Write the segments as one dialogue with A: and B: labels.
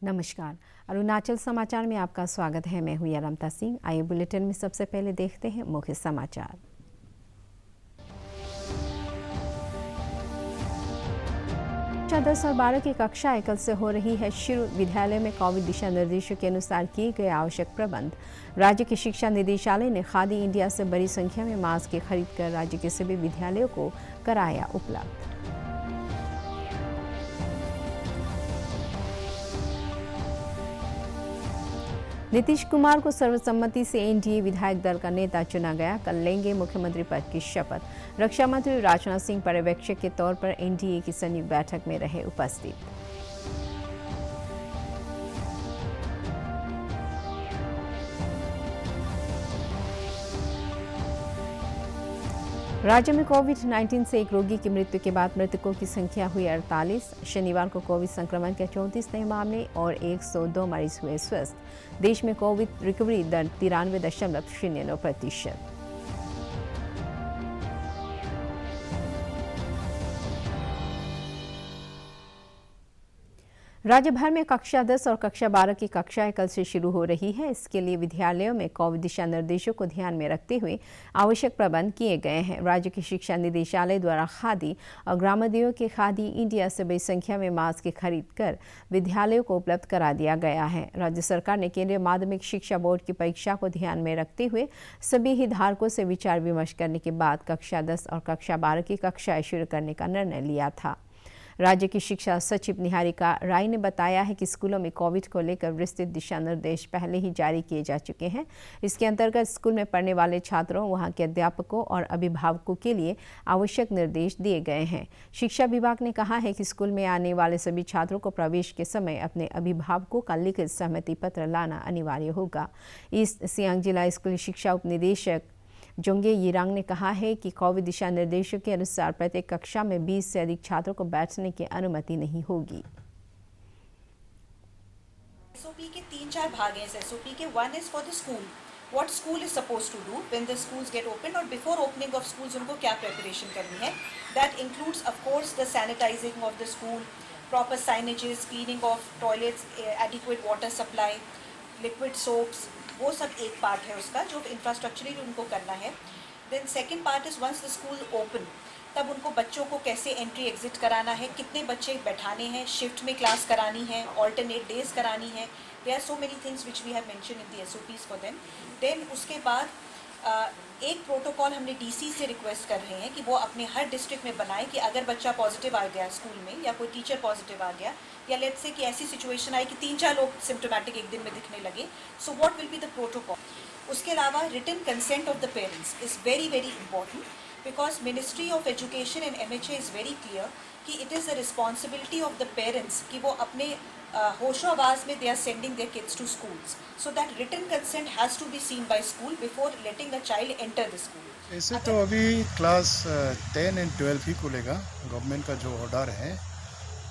A: नमस्कार। अरुणाचल समाचार में आपका स्वागत है। मैं हूं रमता सिंह। आइए बुलेटिन में सबसे पहले देखते हैं मुख्य समाचार। कक्षा 10 और 12 की कक्षाएं कल से हो रही है शुरू। विद्यालय में कोविड दिशा निर्देशों के अनुसार किए गए आवश्यक प्रबंध। राज्य के शिक्षा निदेशालय ने खादी इंडिया से बड़ी संख्या में मास्क खरीद कर राज्य के सभी विद्यालयों को कराया उपलब्ध। नीतीश कुमार को सर्वसम्मति से एनडीए विधायक दल का नेता चुना गया। कल लेंगे मुख्यमंत्री पद की शपथ। रक्षा मंत्री राजनाथ सिंह पर्यवेक्षक के तौर पर एनडीए की संयुक्त बैठक में रहे उपस्थित। राज्य में कोविड-19 से एक रोगी की मृत्यु के बाद मृतकों की संख्या हुई 48। शनिवार को कोविड संक्रमण के 34 नए मामले और 102 मरीज हुए स्वस्थ। देश में कोविड रिकवरी दर 93.09%। राज्य भर में कक्षा 10 और कक्षा 12 की कक्षाएं कल से शुरू हो रही है। इसके लिए विद्यालयों में कोविड दिशा निर्देशों को ध्यान में रखते हुए आवश्यक प्रबंध किए गए हैं। राज्य के शिक्षा निदेशालय द्वारा खादी और ग्रामोद्योग के खादी इंडिया से बड़ी संख्या में मास्क खरीद कर विद्यालयों को उपलब्ध करा दिया गया है। राज्य सरकार ने केंद्रीय माध्यमिक शिक्षा बोर्ड की परीक्षा को ध्यान में रखते हुए सभी हितधारकों से विचार विमर्श करने के बाद कक्षा 10 और कक्षा 12 की कक्षाएं शुरू करने का निर्णय लिया था। राज्य की शिक्षा सचिव निहारिका राय ने बताया है कि स्कूलों में कोविड को लेकर विस्तृत दिशा निर्देश पहले ही जारी किए जा चुके हैं। इसके अंतर्गत स्कूल में पढ़ने वाले छात्रों, वहां के अध्यापकों और अभिभावकों के लिए आवश्यक निर्देश दिए गए हैं। शिक्षा विभाग ने कहा है कि स्कूल में आने वाले सभी छात्रों को प्रवेश के समय अपने अभिभावकों का लिखित सहमति पत्र लाना अनिवार्य होगा। ईस्ट सियांग जिला स्कूल शिक्षा उप निदेशक जोंगे यिरांग ने कहा है कि कोविड दिशा निर्देशों के अनुसार प्रत्येक कक्षा में 20 से अधिक छात्रों को बैठने की अनुमति नहीं होगी।
B: एसओपी के 3-4 भाग हैं। एसओपी के 1 is for the school, what school is suppose to do when the schools get open, और बिफोर ओपनिंग ऑफ स्कूल्स उनको क्या प्रिपरेशन करनी है। That includes of course the sanitising of the school, proper signages, cleaning of toilets, adequate water supply, liquid soaps, वो सब एक part है उसका जो इंफ्रास्ट्रक्चरली उनको करना है। Then second part is once the school open, तब उनको बच्चों को कैसे एंट्री एग्जिट कराना है, कितने बच्चे बैठाने हैं, शिफ्ट में क्लास करानी है, ऑल्टरनेट डेज करानी है। There are so many things which we have mention in the SOPs for them. Then उसके बाद एक प्रोटोकॉल हमने डीसी से रिक्वेस्ट कर रहे हैं कि वो अपने हर डिस्ट्रिक्ट में बनाए कि अगर बच्चा पॉजिटिव आ गया स्कूल में या कोई टीचर पॉजिटिव आ गया, या लेट्स से कि ऐसी सिचुएशन आई कि 3-4 लोग सिम्टोमेटिक एक दिन में दिखने लगे, so what will be the protocol. उसके अलावा written consent of the parents is very very important, because ministry of education and MHA is very clear कि it is the responsibility of the parents कि वो अपने होशो आवाज़ में they are sending their kids to schools, so that written consent has to be seen by school before letting the child enter the school.
C: ऐसे तो अभी class 10 and 12 ही खुलेगा। गवर्नमेंट का जो ऑर्डर है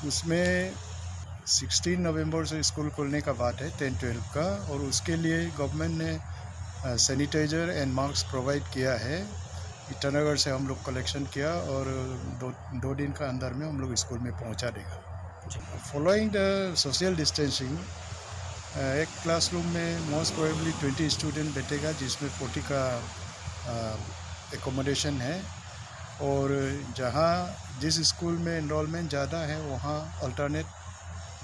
C: उसमें 16 नवंबर से स्कूल खोलने का बात है 10-12 का, और उसके लिए गवर्नमेंट ने सैनिटाइज़र एंड मास्क प्रोवाइड किया है। ईटानगर से हम लोग कलेक्शन किया और दो दिन का अंदर में हम लोग स्कूल में पहुंचा देगा। फॉलोइंग द सोशल डिस्टेंसिंग, एक क्लासरूम में मोस्ट प्रोबेबली 20 स्टूडेंट बैठेगा, जिसमें 40 का एकोमोडेशन है, और जहाँ जिस स्कूल में एनरोलमेंट ज़्यादा है वहाँ अल्टरनेट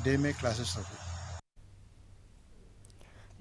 C: डे में क्लासेस होगी।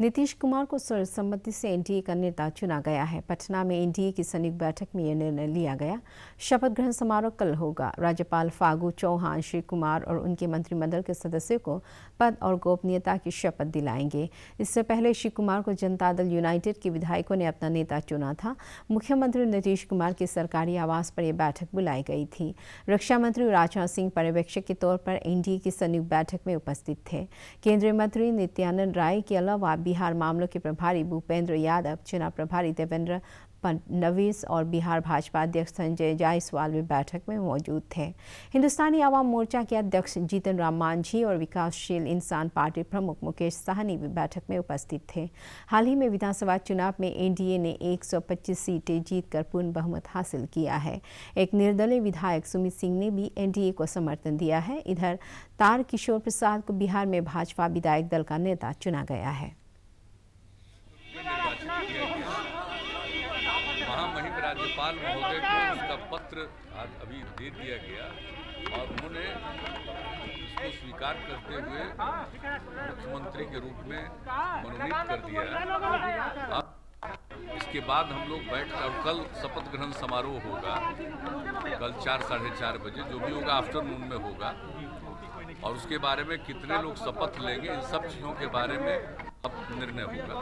A: नीतीश कुमार को सर्वसम्मति से एनडीए का नेता चुना गया है। पटना में एनडीए की संयुक्त बैठक में यह निर्णय लिया गया। शपथ ग्रहण समारोह कल होगा। राज्यपाल फागू चौहान श्री कुमार और उनके मंत्रिमंडल के सदस्यों को पद और गोपनीयता की शपथ दिलाएंगे। इससे पहले श्री कुमार को जनता दल यूनाइटेड के विधायकों ने अपना नेता चुना था। मुख्यमंत्री नीतीश कुमार के सरकारी आवास पर यह बैठक बुलाई गई थी। रक्षा मंत्री राजनाथ सिंह पर्यवेक्षक के तौर पर एनडीए की संयुक्त बैठक में उपस्थित थे। केंद्रीय मंत्री नित्यानंद राय के अलावा बिहार मामलों के प्रभारी भूपेंद्र यादव, चुनाव प्रभारी देवेंद्र फडणवीस और बिहार भाजपा अध्यक्ष संजय जायसवाल भी बैठक में मौजूद थे। हिंदुस्तानी आवाम मोर्चा के अध्यक्ष जीतन राम मांझी और विकासशील इंसान पार्टी प्रमुख मुकेश साहनी भी बैठक में उपस्थित थे। हाल ही में विधानसभा चुनाव में एनडीए ने 125 सीटें जीतकर पूर्ण बहुमत हासिल किया है। एक निर्दलीय विधायक सुमित सिंह ने भी एनडीए को समर्थन दिया है। इधर तार किशोर प्रसाद को बिहार में भाजपा विधायक दल का नेता चुना गया है।
D: महामहिम राज्यपाल महोदय को उसका पत्र आज अभी दे दिया गया और उन्होंने इसको स्वीकार करते हुए मुख्यमंत्री के रूप में मनोनीत कर दिया। अब इसके बाद हम लोग बैठकर और कल शपथ ग्रहण समारोह होगा, कल 4 साढ़े 4 बजे जो भी होगा आफ्टरनून में होगा और उसके बारे में कितने लोग शपथ लेंगे इन सब चीज़ों के बारे में अब निर्णय होगा।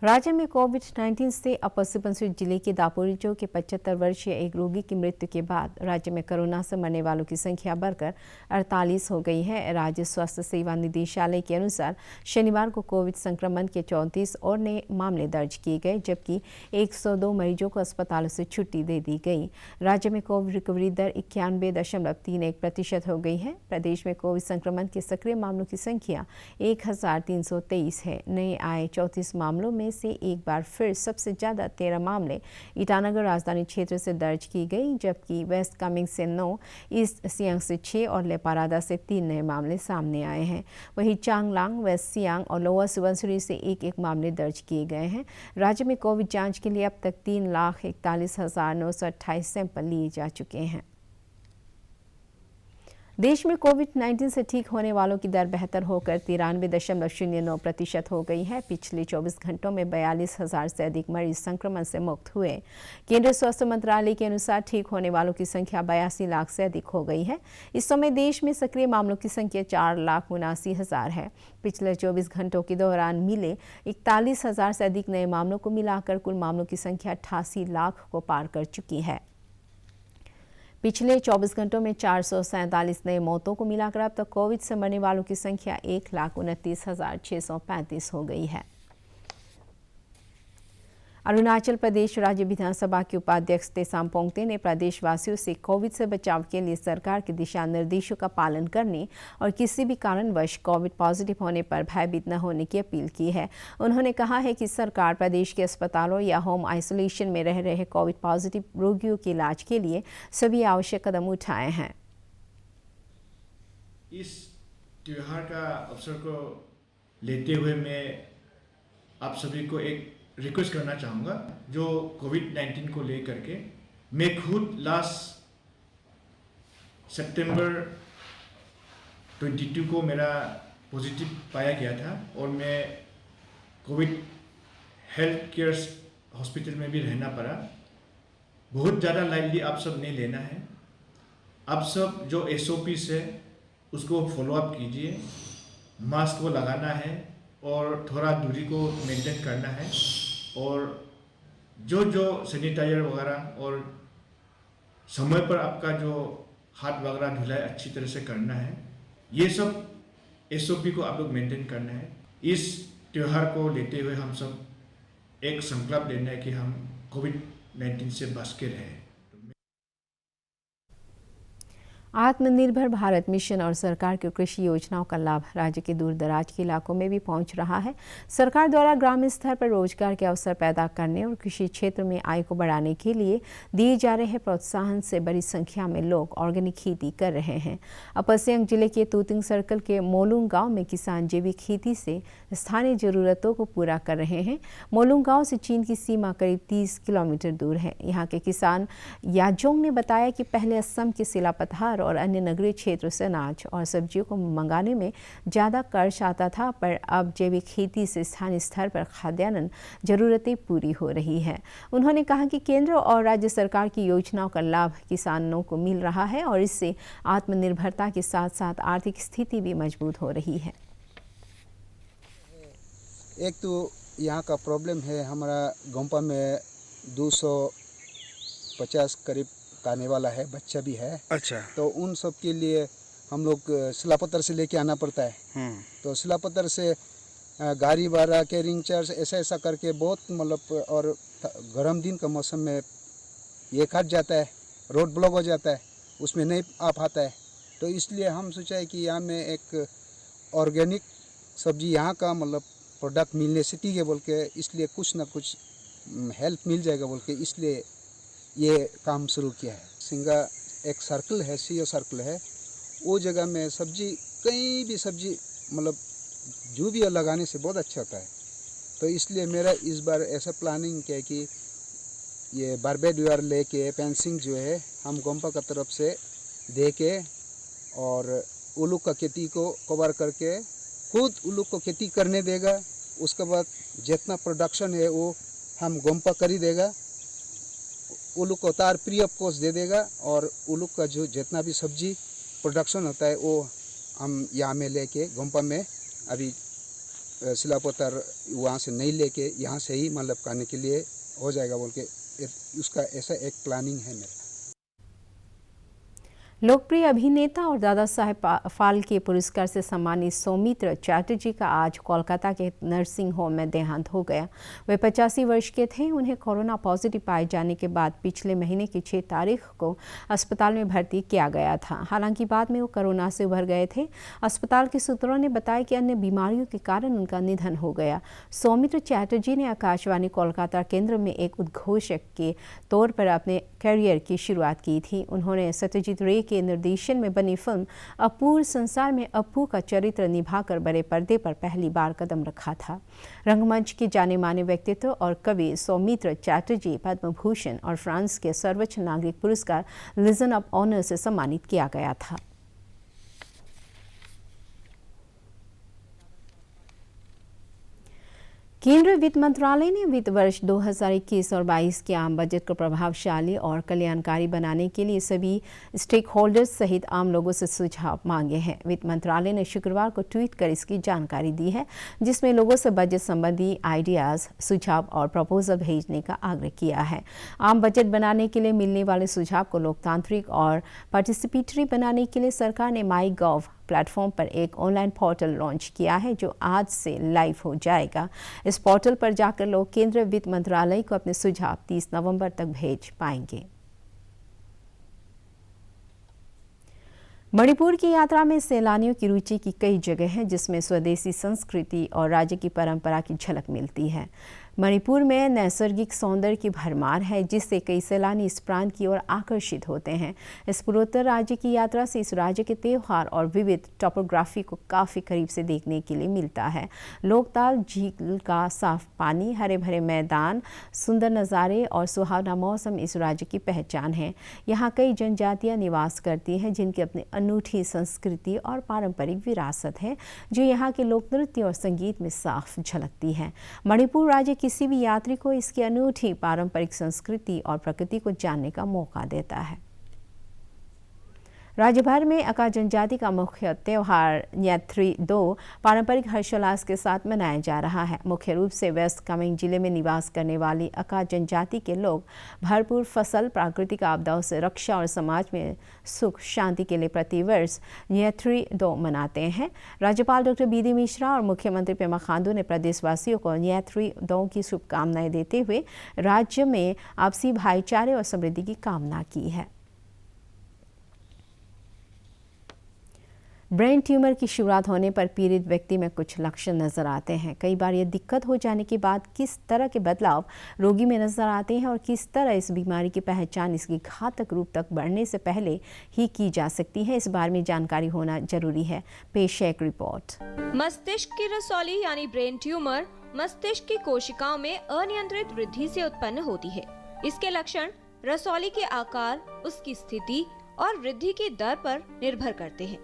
A: राज्य में कोविड-19 से अपर सुबनसिरी जिले के दापोरिजो के 75 वर्षीय एक रोगी की मृत्यु के बाद राज्य में कोरोना से मरने वालों की संख्या बढ़कर 48 हो गई है। राज्य स्वास्थ्य सेवा निदेशालय के अनुसार शनिवार को कोविड संक्रमण के 34 और नए मामले दर्ज किए गए, जबकि 102 मरीजों को अस्पतालों से छुट्टी दे दी गई। राज्य में कोविड रिकवरी दर 91.31% हो गई है। प्रदेश में कोविड संक्रमण के सक्रिय मामलों की संख्या 1323 है। नए आए 34 मामलों में से एक बार फिर सबसे ज़्यादा 13 मामले ईटानगर राजधानी क्षेत्र से दर्ज की गई, जबकि वेस्ट कामेंग से 9, ईस्ट सियांग से 6 और लेपारादा से 3 नए मामले सामने आए हैं। वहीं चांगलांग, वेस्ट सियांग और लोअर सुबनसिरी से एक मामले दर्ज किए गए हैं। राज्य में कोविड जांच के लिए अब तक 3,41,928 सैंपल लिए जा चुके हैं। देश में कोविड-19 से ठीक होने वालों की दर बेहतर होकर 93.09% हो गई है। पिछले 24 घंटों में 42,000 से अधिक मरीज संक्रमण से मुक्त हुए। केंद्रीय स्वास्थ्य मंत्रालय के अनुसार ठीक होने वालों की संख्या 82 लाख से अधिक हो गई है। इस समय देश में सक्रिय मामलों की संख्या 4,79,000 है। पिछले 24 घंटों के दौरान मिले 41,000 से अधिक नए मामलों को मिलाकर कुल मामलों की संख्या 88 लाख को पार कर चुकी है। पिछले 24 घंटों में 447 नए मौतों को मिलाकर अब तक कोविड से मरने वालों की संख्या 1,29,635 हो गई है। अरुणाचल प्रदेश राज्य विधानसभा के उपाध्यक्ष तेसाम पोंगते ने प्रदेशवासियों से कोविड से बचाव के लिए सरकार के दिशा निर्देशों का पालन करने और किसी भी कारणवश कोविड पॉजिटिव होने पर भयभीत न होने की अपील की है। उन्होंने कहा है कि सरकार प्रदेश के अस्पतालों या होम आइसोलेशन में रह रहे कोविड पॉजिटिव रोगियों के इलाज के लिए सभी आवश्यक कदम उठाए हैं।
E: इस त्योहार का अवसर को लेते हुए मैं आप सभी को एक रिक्वेस्ट करना चाहूँगा। जो कोविड-19 को लेकर के मैं खुद लास्ट सितंबर 22 को मेरा पॉजिटिव पाया गया था और मैं कोविड हेल्थ केयर हॉस्पिटल में भी रहना पड़ा। बहुत ज़्यादा लाइटली आप सब नहीं लेना है। आप सब जो SOPs है उसको फॉलोअप कीजिए, मास्क को लगाना है और थोड़ा दूरी को मेंटेन करना है और जो सैनिटाइजर वगैरह और समय पर आपका जो हाथ वगैरह धुलाई अच्छी तरह से करना है। ये सब SOP को आप लोग मेंटेन करना है। इस त्यौहार को लेते हुए हम सब एक संकल्प लेना है कि हम कोविड-19 से बच के रहें।
A: आत्मनिर्भर भारत मिशन और सरकार की कृषि योजनाओं का लाभ राज्य के दूर दराज के इलाकों में भी पहुंच रहा है। सरकार द्वारा ग्रामीण स्तर पर रोजगार के अवसर पैदा करने और कृषि क्षेत्र में आय को बढ़ाने के लिए दिए जा रहे प्रोत्साहन से बड़ी संख्या में लोग ऑर्गेनिक खेती कर रहे हैं। अपर सियांग जिले के तूतिंग सर्कल के मोलुंग गांव में किसान जैविक खेती से स्थानीय जरूरतों को पूरा कर रहे हैं। मोलुंग गांव से चीन की सीमा करीब 30 किलोमीटर दूर है। यहाँ के किसान याजोंग ने बताया कि पहले असम के सिलापथार और अन्य नगरीय क्षेत्रों से अनाज और सब्जियों को मंगाने में ज़्यादा खर्च आता था, पर अब जैविक खेती से स्थानीय स्तर पर खाद्यान्न जरूरतें पूरी हो रही है। उन्होंने कहा कि केंद्र और राज्य सरकार की योजनाओं का लाभ किसानों को मिल रहा है और इससे आत्मनिर्भरता के साथ साथ आर्थिक स्थिति भी मजबूत हो रही है।
F: एक तो यहाँ का प्रॉब्लम है, हमारा गोंपा में 250 करीब आने वाला है, बच्चा भी है।
G: अच्छा।
F: तो उन सब के लिए हम लोग सिलापत्थर से लेके आना पड़ता है। तो सिलापत्थर से गाड़ी भाड़ा कैरिंग चार्ज ऐसा ऐसा करके बहुत मतलब, और गर्म दिन का मौसम में ये कट जाता है, रोड ब्लॉक हो जाता है, उसमें नहीं आ पाता है। तो इसलिए हम सोचा है कि यहाँ में एक ऑर्गेनिक सब्जी यहाँ का मतलब प्रोडक्ट मिलने से ठीक है बोल के, इसलिए कुछ ना कुछ हेल्प मिल जाएगा बोल के, इसलिए ये काम शुरू किया है। सिंगा एक सर्कल है, सीओ सर्कल है, वो जगह में सब्जी, कहीं भी सब्जी मतलब जो भी लगाने से बहुत अच्छा होता है। तो इसलिए मेरा इस बार ऐसा प्लानिंग किया कि ये बारबेडुआर लेके फेंसिंग जो है हम गोम्पा का तरफ से दे के और उल्लू का खेती को कवर करके खुद उल्लू को खेती करने देगा। उसके बाद जितना प्रोडक्शन है वो हम गोम्पा कर ही देगा, उल्लू को तार फ्री ऑफ कॉस्ट दे देगा, और उल्लू का जो जितना भी सब्जी प्रोडक्शन होता है वो हम यहाँ में लेके गोम्पा में अभी सिलापोतर वहाँ से नहीं लेके यहाँ से ही मतलब करने के लिए हो जाएगा बोल के, उसका ऐसा एक प्लानिंग है मेरा।
A: लोकप्रिय अभिनेता और दादा साहेब फाल्के पुरस्कार से सम्मानित सौमित्र चैटर्जी का आज कोलकाता के नर्सिंग होम में देहांत हो गया। वे 85 वर्ष के थे। उन्हें कोरोना पॉजिटिव पाए जाने के बाद पिछले महीने की 6 तारीख को अस्पताल में भर्ती किया गया था। हालांकि बाद में वो कोरोना से उभर गए थे। अस्पताल के सूत्रों ने बताया कि अन्य बीमारियों के कारण उनका निधन हो गया। सौमित्र चैटर्जी ने आकाशवाणी कोलकाता केंद्र में एक उद्घोषक के तौर पर अपने करियर की शुरुआत की थी। उन्होंने सत्यजीत रे के निर्देशन में बनी फिल्म अपूर्व संसार में अप्पू का चरित्र निभाकर बड़े पर्दे पर पहली बार कदम रखा था। रंगमंच के जाने माने व्यक्तित्व और कवि सौमित्र चैटर्जी पद्म भूषण और फ्रांस के सर्वोच्च नागरिक पुरस्कार लीजन ऑफ ऑनर से सम्मानित किया गया था। केंद्रीय वित्त मंत्रालय ने वित्त वर्ष 2021 और 22 के आम बजट को प्रभावशाली और कल्याणकारी बनाने के लिए सभी स्टेक होल्डर्स सहित आम लोगों से सुझाव मांगे हैं। वित्त मंत्रालय ने शुक्रवार को ट्वीट कर इसकी जानकारी दी है, जिसमें लोगों से बजट संबंधी आइडियाज, सुझाव और प्रपोजल भेजने का आग्रह किया है। आम बजट बनाने के लिए मिलने वाले सुझाव को लोकतांत्रिक और पार्टिसिपेटरी बनाने के लिए सरकार ने MyGov प्लेटफॉर्म पर एक ऑनलाइन पोर्टल लॉन्च किया है, जो आज से लाइव हो जाएगा। इस पोर्टल पर जाकर लोग केंद्रीय वित्त मंत्रालय को अपने सुझाव 30 नवंबर तक भेज पाएंगे। मणिपुर की यात्रा में सैलानियों की रुचि की कई जगह हैं, जिसमें स्वदेशी संस्कृति और राज्य की परंपरा की झलक मिलती है। मणिपुर में नैसर्गिक सौंदर्य की भरमार है, जिससे कई सैलानी इस प्रांत की ओर आकर्षित होते हैं। इस पूर्वोत्तर राज्य की यात्रा से इस राज्य के त्यौहार और विविध टोपोग्राफी को काफ़ी करीब से देखने के लिए मिलता है। लोकताल झील का साफ पानी, हरे भरे मैदान, सुंदर नज़ारे और सुहावना मौसम इस राज्य की पहचान है। यहाँ कई जनजातियाँ निवास करती हैं, जिनकी अपनी अनूठी संस्कृति और पारंपरिक विरासत है, जो यहाँ के लोक नृत्य और संगीत में साफ झलकती है। मणिपुर राज्य किसी भी यात्री को इसकी अनूठी पारंपरिक संस्कृति और प्रकृति को जानने का मौका देता है। राज्य भर में अका जनजाति का मुख्य त्यौहार न्येत्री 2 पारंपरिक हर्षोल्लास के साथ मनाया जा रहा है। मुख्य रूप से वेस्ट कामेंग जिले में निवास करने वाली अका जनजाति के लोग भरपूर फसल, प्राकृतिक आपदाओं से रक्षा और समाज में सुख शांति के लिए प्रतिवर्ष न्येत्री 2 मनाते हैं। राज्यपाल डॉक्टर बी डी मिश्रा और मुख्यमंत्री पेमा खांडू ने प्रदेशवासियों को न्येत्री 2 की शुभकामनाएं देते हुए राज्य में आपसी भाईचारे और समृद्धि की कामना की है। ब्रेन ट्यूमर की शुरुआत होने पर पीड़ित व्यक्ति में कुछ लक्षण नजर आते हैं। कई बार ये दिक्कत हो जाने के बाद किस तरह के बदलाव रोगी में नजर आते हैं और किस तरह इस बीमारी की पहचान इसके घातक रूप तक बढ़ने से पहले ही की जा सकती है, इस बारे में जानकारी होना जरूरी है। पेश है एक रिपोर्ट।
G: मस्तिष्क की रसौली यानी ब्रेन ट्यूमर मस्तिष्क की कोशिकाओं में अनियंत्रित वृद्धि से उत्पन्न होती है। इसके लक्षण रसौली के आकार, उसकी स्थिति और वृद्धि की दर पर निर्भर करते हैं।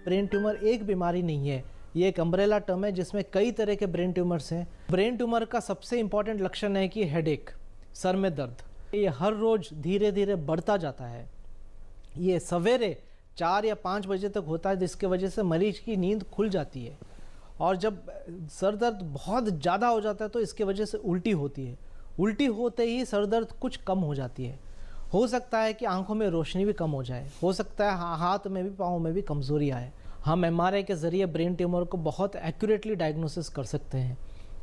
H: ब्रेन ट्यूमर एक बीमारी नहीं है, ये एक अम्ब्रेला टर्म है जिसमें कई तरह के ब्रेन ट्यूमर्स हैं। ब्रेन ट्यूमर का सबसे इम्पॉर्टेंट लक्षण है कि हेडेक, सर में दर्द। ये हर रोज धीरे धीरे बढ़ता जाता है। ये सवेरे 4 या 5 बजे तक होता है, जिसके वजह से मरीज की नींद खुल जाती है। और जब सर दर्द बहुत ज़्यादा हो जाता है तो इसके वजह से उल्टी होती है। उल्टी होते ही सर दर्द कुछ कम हो जाती है। हो सकता है कि आंखों में रोशनी भी कम हो जाए, हो सकता है हाथ में भी, पाँव में भी कमजोरी आए। हम MRI के ज़रिए ब्रेन ट्यूमर को बहुत एक्यूरेटली डायग्नोसिस कर सकते हैं।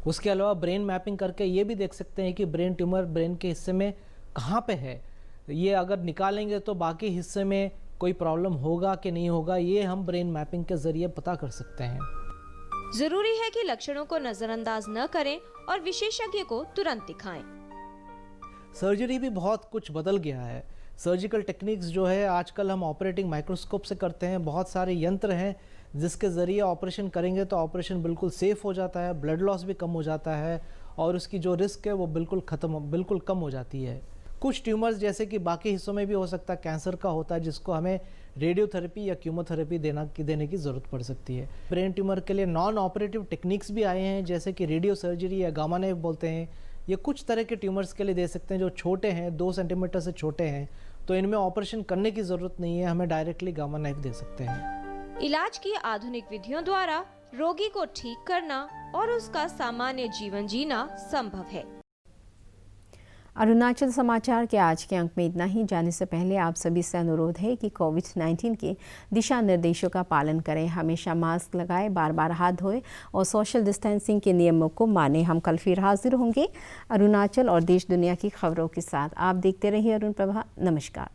H: उसके अलावा ब्रेन मैपिंग करके ये भी देख सकते हैं कि ब्रेन ट्यूमर ब्रेन के हिस्से में कहाँ पे है। ये अगर निकालेंगे तो बाकी हिस्से में कोई प्रॉब्लम होगा कि नहीं होगा, ये हम ब्रेन मैपिंग के ज़रिए पता कर सकते हैं।
G: जरूरी है कि लक्षणों को नज़रअंदाज न करें और विशेषज्ञ को तुरंत दिखाएं।
H: सर्जरी भी बहुत कुछ बदल गया है। सर्जिकल टेक्निक्स जो है आजकल हम ऑपरेटिंग माइक्रोस्कोप से करते हैं। बहुत सारे यंत्र हैं जिसके ज़रिए ऑपरेशन करेंगे तो ऑपरेशन बिल्कुल सेफ़ हो जाता है, ब्लड लॉस भी कम हो जाता है और उसकी जो रिस्क है वो बिल्कुल कम हो जाती है। कुछ ट्यूमर्स जैसे कि बाकी हिस्सों में भी हो सकता है, कैंसर का होता है जिसको हमें रेडियोथेरेपी या कीमोथेरेपी देने की ज़रूरत पड़ सकती है। ब्रेन ट्यूमर के लिए नॉन ऑपरेटिव टेक्निक्स भी आए हैं जैसे कि रेडियो सर्जरी या गामा नाइफ बोलते हैं। ये कुछ तरह के ट्यूमर्स के लिए दे सकते हैं जो छोटे हैं, 2 सेंटीमीटर से छोटे हैं, तो इनमें ऑपरेशन करने की ज़रूरत नहीं है, हमें डायरेक्टली गामा नाइफ दे सकते हैं।
G: इलाज की आधुनिक विधियों द्वारा रोगी को ठीक करना और उसका सामान्य जीवन जीना संभव है।
A: अरुणाचल समाचार के आज के अंक में इतना ही। जाने से पहले आप सभी से अनुरोध है कि कोविड-19 के दिशा निर्देशों का पालन करें, हमेशा मास्क लगाएं, बार बार हाथ धोएं और सोशल डिस्टेंसिंग के नियमों को मानें। हम कल फिर हाजिर होंगे अरुणाचल और देश दुनिया की खबरों के साथ। आप देखते रहिए अरुण प्रभा। नमस्कार।